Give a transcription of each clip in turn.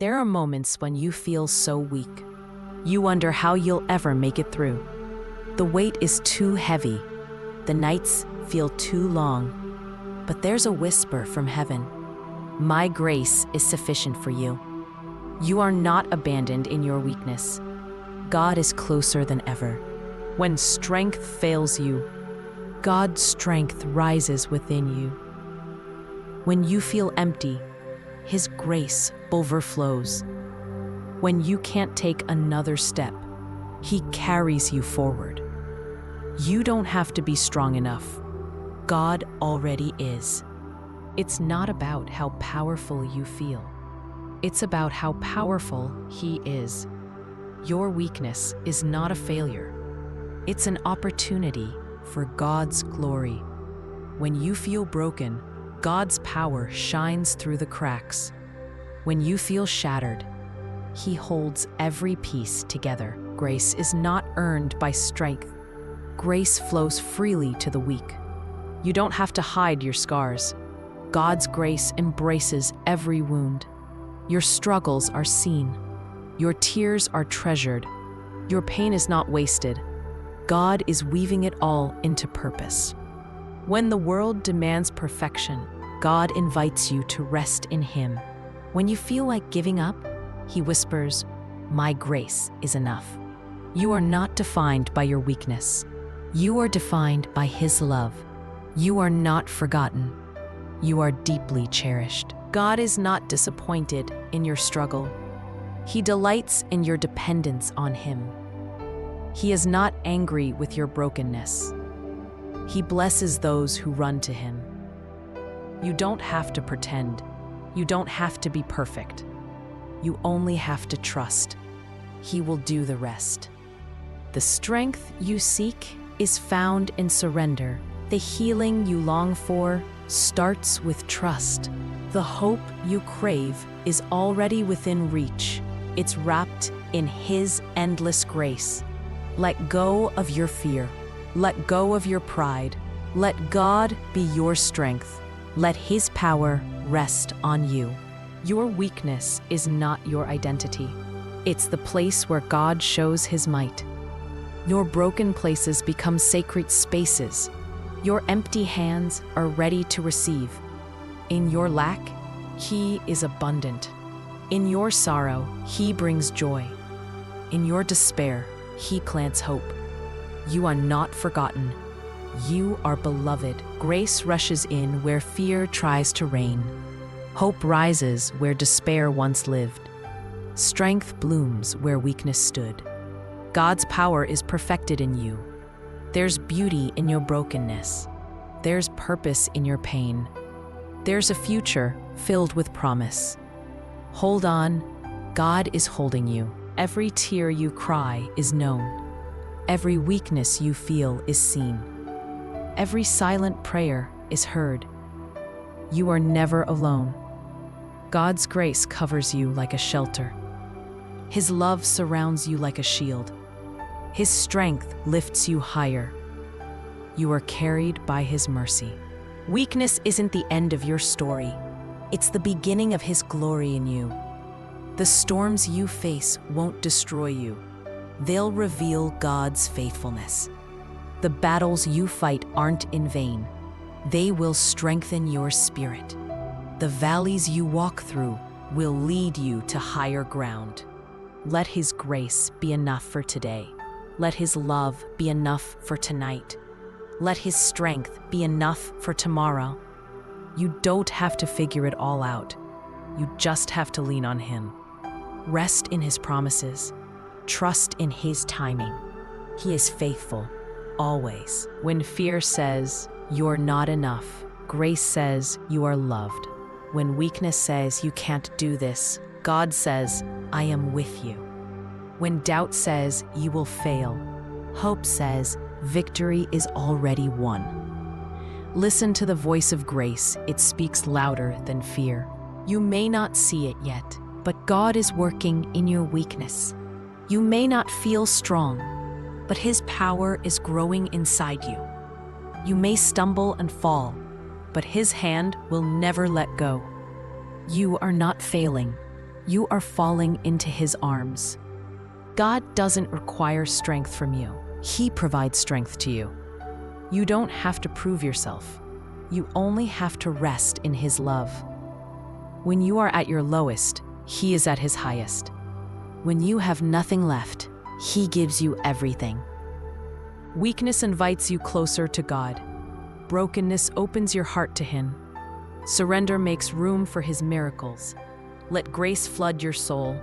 There are moments when you feel so weak. You wonder how you'll ever make it through. The weight is too heavy. The nights feel too long. But there's a whisper from heaven. My grace is sufficient for you. You are not abandoned in your weakness. God is closer than ever. When strength fails you, God's strength rises within you. When you feel empty, His grace overflows. When you can't take another step, He carries you forward. You don't have to be strong enough. God already is. It's not about how powerful you feel. It's about how powerful He is. Your weakness is not a failure. It's an opportunity for God's glory. When you feel broken, God's power shines through the cracks. When you feel shattered, He holds every piece together. Grace is not earned by strength. Grace flows freely to the weak. You don't have to hide your scars. God's grace embraces every wound. Your struggles are seen. Your tears are treasured. Your pain is not wasted. God is weaving it all into purpose. When the world demands perfection, God invites you to rest in Him. When you feel like giving up, He whispers, "My grace is enough." You are not defined by your weakness. You are defined by His love. You are not forgotten. You are deeply cherished. God is not disappointed in your struggle. He delights in your dependence on Him. He is not angry with your brokenness. He blesses those who run to Him. You don't have to pretend. You don't have to be perfect. You only have to trust. He will do the rest. The strength you seek is found in surrender. The healing you long for starts with trust. The hope you crave is already within reach. It's wrapped in His endless grace. Let go of your fear. Let go of your pride. Let God be your strength. Let His power rest on you. Your weakness is not your identity. It's the place where God shows His might. Your broken places become sacred spaces. Your empty hands are ready to receive. In your lack, He is abundant. In your sorrow, He brings joy. In your despair, He plants hope. You are not forgotten. You are beloved. Grace rushes in where fear tries to reign. Hope rises where despair once lived. Strength blooms where weakness stood. God's power is perfected in you. There's beauty in your brokenness. There's purpose in your pain. There's a future filled with promise. Hold on, God is holding you. Every tear you cry is known. Every weakness you feel is seen. Every silent prayer is heard. You are never alone. God's grace covers you like a shelter. His love surrounds you like a shield. His strength lifts you higher. You are carried by His mercy. Weakness isn't the end of your story. It's the beginning of His glory in you. The storms you face won't destroy you. They'll reveal God's faithfulness. The battles you fight aren't in vain. They will strengthen your spirit. The valleys you walk through will lead you to higher ground. Let His grace be enough for today. Let His love be enough for tonight. Let His strength be enough for tomorrow. You don't have to figure it all out. You just have to lean on Him. Rest in His promises. Trust in His timing. He is faithful, always. When fear says, "You're not enough," grace says, "You are loved." When weakness says, "You can't do this," God says, "I am with you." When doubt says, "You will fail," hope says, "Victory is already won." Listen to the voice of grace. It speaks louder than fear. You may not see it yet, but God is working in your weakness. You may not feel strong, but His power is growing inside you. You may stumble and fall, but His hand will never let go. You are not failing. You are falling into His arms. God doesn't require strength from you. He provides strength to you. You don't have to prove yourself. You only have to rest in His love. When you are at your lowest, He is at His highest. When you have nothing left, He gives you everything. Weakness invites you closer to God. Brokenness opens your heart to Him. Surrender makes room for His miracles. Let grace flood your soul.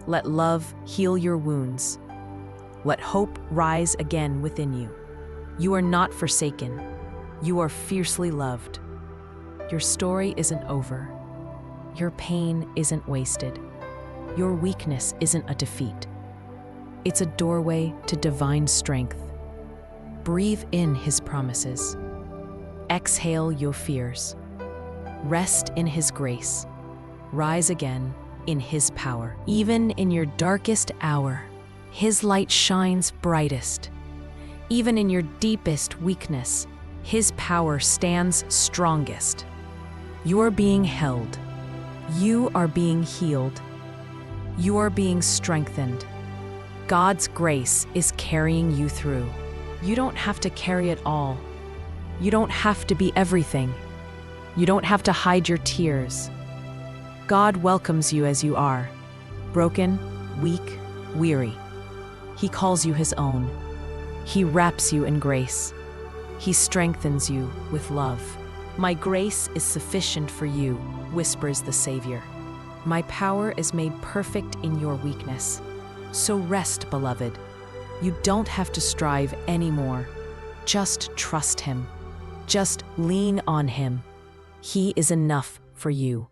Let love heal your wounds. Let hope rise again within you. You are not forsaken. You are fiercely loved. Your story isn't over. Your pain isn't wasted. Your weakness isn't a defeat. It's a doorway to divine strength. Breathe in His promises. Exhale your fears. Rest in His grace. Rise again in His power. Even in your darkest hour, His light shines brightest. Even in your deepest weakness, His power stands strongest. You are being held. You are being healed. You are being strengthened. God's grace is carrying you through. You don't have to carry it all. You don't have to be everything. You don't have to hide your tears. God welcomes you as you are, broken, weak, weary. He calls you His own. He wraps you in grace. He strengthens you with love. My grace is sufficient for you, whispers the Savior. My power is made perfect in your weakness. So rest, beloved. You don't have to strive anymore. Just trust Him. Just lean on Him. He is enough for you.